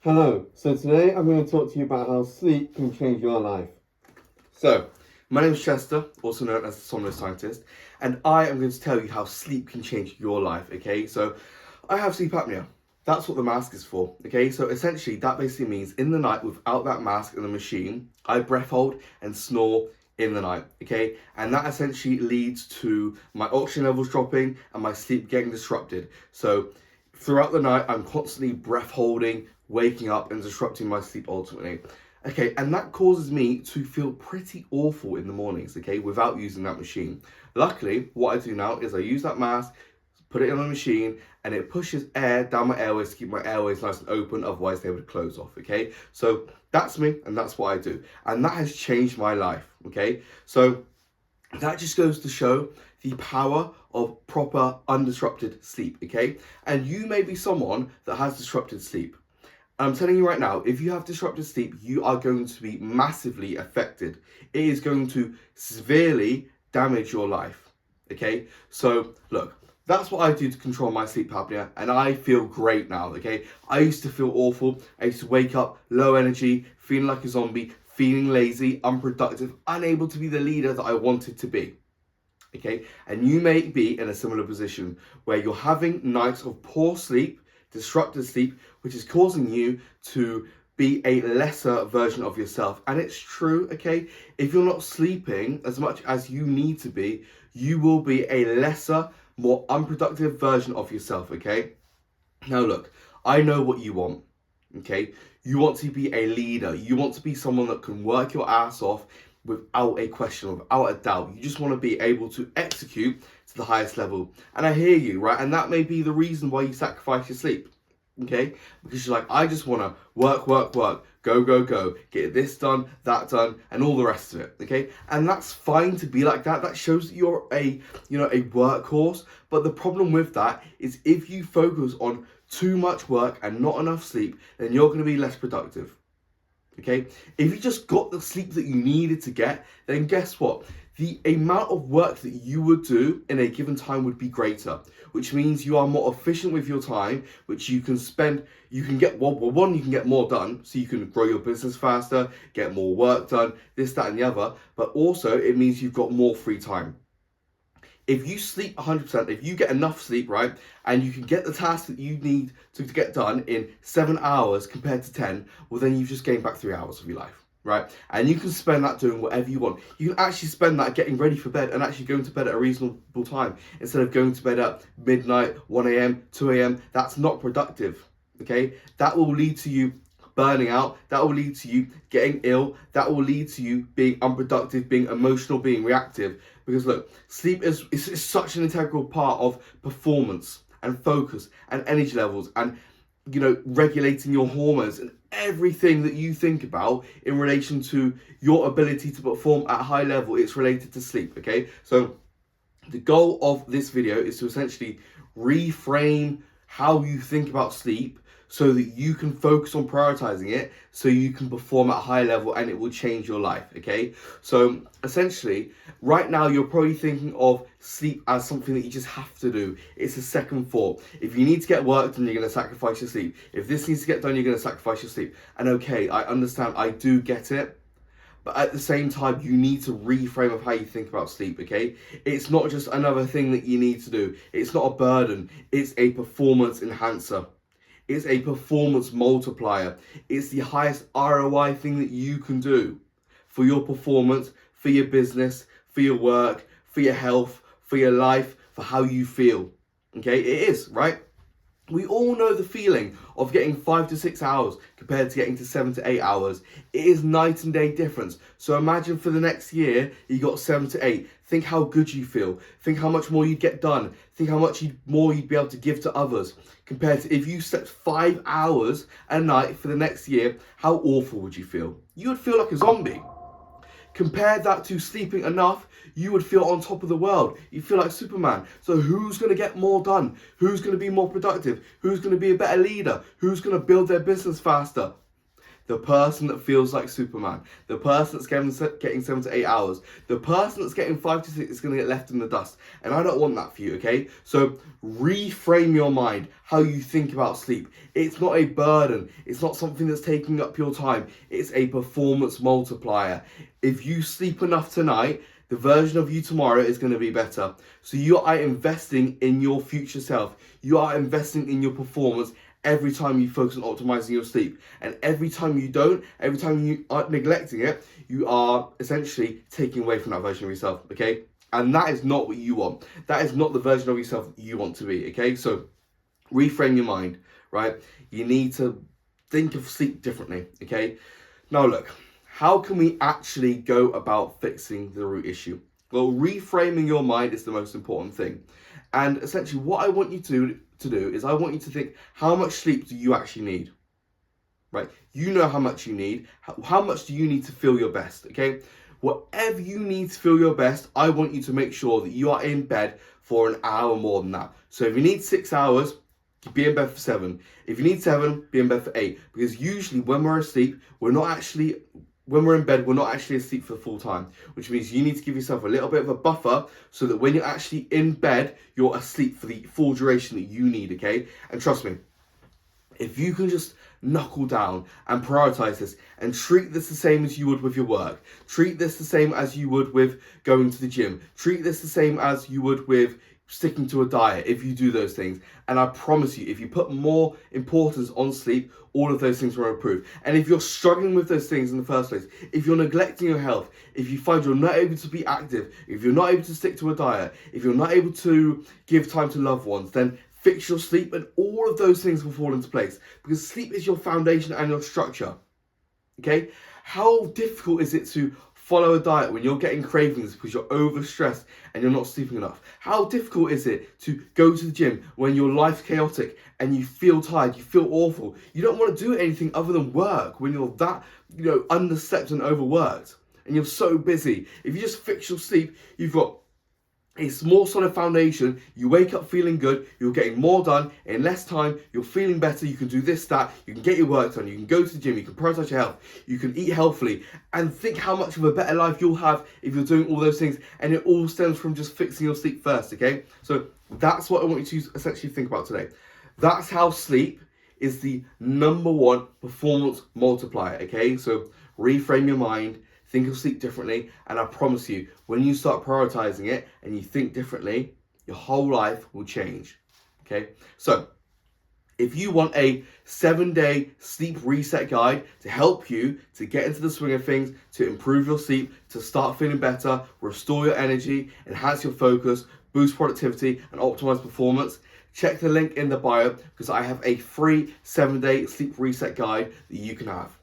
Hello, so today I'm going to talk to you about how sleep can change your life. So, my name is Chester, also known as the Somnolent Scientist, and I am going to tell you how sleep can change your life, okay? So, I have sleep apnea. That's what the mask is for, okay? So, essentially, that basically means in the night, without that mask and the machine, I breath hold and snore in the night, okay? And that essentially leads to my oxygen levels dropping and my sleep getting disrupted. So, throughout the night, I'm constantly breath holding, waking up, and disrupting my sleep ultimately. Okay, and that causes me to feel pretty awful in the mornings, okay, without using that machine. Luckily, what I do now is I use that mask, put it in the machine, and it pushes air down my airways to keep my airways nice and open, otherwise they would close off, okay? So that's me, and that's what I do. And that has changed my life, okay? So that just goes to show the power of proper undisrupted sleep, okay? And you may be someone that has disrupted sleep. I'm telling you right now, if you have disrupted sleep, you are going to be massively affected. It is going to severely damage your life, okay? So, look, that's what I do to control my sleep apnea, and I feel great now, okay? I used to feel awful. I used to wake up low energy, feeling like a zombie, feeling lazy, unproductive, unable to be the leader that I wanted to be. Okay, and you may be in a similar position where you're having nights of poor sleep, disrupted sleep, which is causing you to be a lesser version of yourself. And it's true, okay? If you're not sleeping as much as you need to be, you will be a lesser, more unproductive version of yourself, okay? Now, look, I know what you want, okay? You want to be a leader. You want to be someone that can work your ass off without a question, without a doubt. You just want to be able to execute to the highest level. And I hear you, right? And that may be the reason why you sacrifice your sleep, okay? Because you're like, I just want to work, go, get this done, that done, and all the rest of it, okay? And that's fine to be like that. That shows that you're a workhorse. But the problem with that is if you focus on too much work and not enough sleep, then you're going to be less productive. Okay, if you just got the sleep that you needed to get, then guess what? The amount of work that you would do in a given time would be greater, which means you are more efficient with your time, which you can spend, you can get, well, one, you can get more done, so you can grow your business faster, get more work done, this, that, and the other, but also it means you've got more free time. If you sleep 100%, if you get enough sleep, right, and you can get the task that you need to get done in 7 hours compared to 10, well, then you've just gained back 3 hours of your life, right? And you can spend that doing whatever you want. You can actually spend that getting ready for bed and actually going to bed at a reasonable time instead of going to bed at midnight, 1 a.m., 2 a.m. That's not productive, okay? That will lead to you burning out, that will lead to you getting ill, that will lead to you being unproductive, being emotional, being reactive. Because look, sleep is such an integral part of performance and focus and energy levels and regulating your hormones and everything that you think about in relation to your ability to perform at a high level. It's related to sleep, okay? So the goal of this video is to essentially reframe how you think about sleep so that you can focus on prioritizing it so you can perform at a high level and it will change your life, okay? So essentially, right now you're probably thinking of sleep as something that you just have to do. It's a second thought. If you need to get work done, you're going to sacrifice your sleep. If this needs to get done, you're going to sacrifice your sleep. And okay, I understand, I do get it. But at the same time, you need to reframe of how you think about sleep, okay? It's not just another thing that you need to do. It's not a burden. It's a performance enhancer. It's a performance multiplier. It's the highest ROI thing that you can do for your performance, for your business, for your work, for your health, for your life, for how you feel. Okay, it is, right? We all know the feeling of getting 5 to 6 hours compared to getting to 7 to 8 hours. It is night and day difference. So imagine for the next year, you got 7 to 8. Think how good you feel. Think how much more you'd get done. Think how much more you'd be able to give to others. Compared to if you slept 5 hours a night for the next year, how awful would you feel? You would feel like a zombie. Compare that to sleeping enough, you would feel on top of the world. You feel like Superman. So who's going to get more done? Who's going to be more productive? Who's going to be a better leader? Who's going to build their business faster? the person that feels like Superman, the person that's getting 7 to 8 hours, the person that's getting 5 to 6 is going to get left in the dust. And I don't want that for you, okay? So reframe your mind, how you think about sleep. It's not a burden. It's not something that's taking up your time. It's a performance multiplier. If you sleep enough tonight, the version of you tomorrow is going to be better. So you are investing in your future self. You are investing in your performance every time you focus on optimizing your sleep. And every time you don't, every time you are neglecting it, you are essentially taking away from that version of yourself, okay? And that is not what you want. That is not the version of yourself you want to be, okay? So reframe your mind, right? You need to think of sleep differently, okay? Now look, how can we actually go about fixing the root issue? Well, reframing your mind is the most important thing. And essentially what I want you to do is I want you to think, how much sleep do you actually need? Right? You know how much you need. How much do you need to feel your best? Okay? Whatever you need to feel your best, I want you to make sure that you are in bed for an hour more than that. So if you need 6 hours, be in bed for 7. If you need 7, be in bed for 8. Because usually when we're asleep, when we're in bed, we're not actually asleep for the full time, which means you need to give yourself a little bit of a buffer so that when you're actually in bed, you're asleep for the full duration that you need, okay? And trust me, if you can just knuckle down and prioritize this and treat this the same as you would with your work, treat this the same as you would with going to the gym, treat this the same as you would with sticking to a diet, if you do those things, and I promise you, if you put more importance on sleep, all of those things will improve. And if you're struggling with those things in the first place, if you're neglecting your health, if you find you're not able to be active, if you're not able to stick to a diet, if you're not able to give time to loved ones, then fix your sleep and all of those things will fall into place, because sleep is your foundation and your structure. Okay? How difficult is it to follow a diet when you're getting cravings because you're overstressed and you're not sleeping enough? How difficult is it to go to the gym when your life's chaotic and you feel tired, you feel awful, you don't want to do anything other than work when you're that, underslept and overworked and you're so busy? If you just fix your sleep, you've got a more solid foundation, you wake up feeling good, you're getting more done in less time, you're feeling better, you can do this, that, you can get your work done, you can go to the gym, you can prioritize your health, you can eat healthily, and think how much of a better life you'll have if you're doing all those things. And it all stems from just fixing your sleep first, okay? So that's what I want you to essentially think about today. That's how sleep is the #1 performance multiplier, okay? So reframe your mind, think of sleep differently, and I promise you, when you start prioritizing it and you think differently, your whole life will change, okay? So, if you want a 7-day sleep reset guide to help you to get into the swing of things, to improve your sleep, to start feeling better, restore your energy, enhance your focus, boost productivity, and optimize performance, check the link in the bio, because I have a free 7-day sleep reset guide that you can have.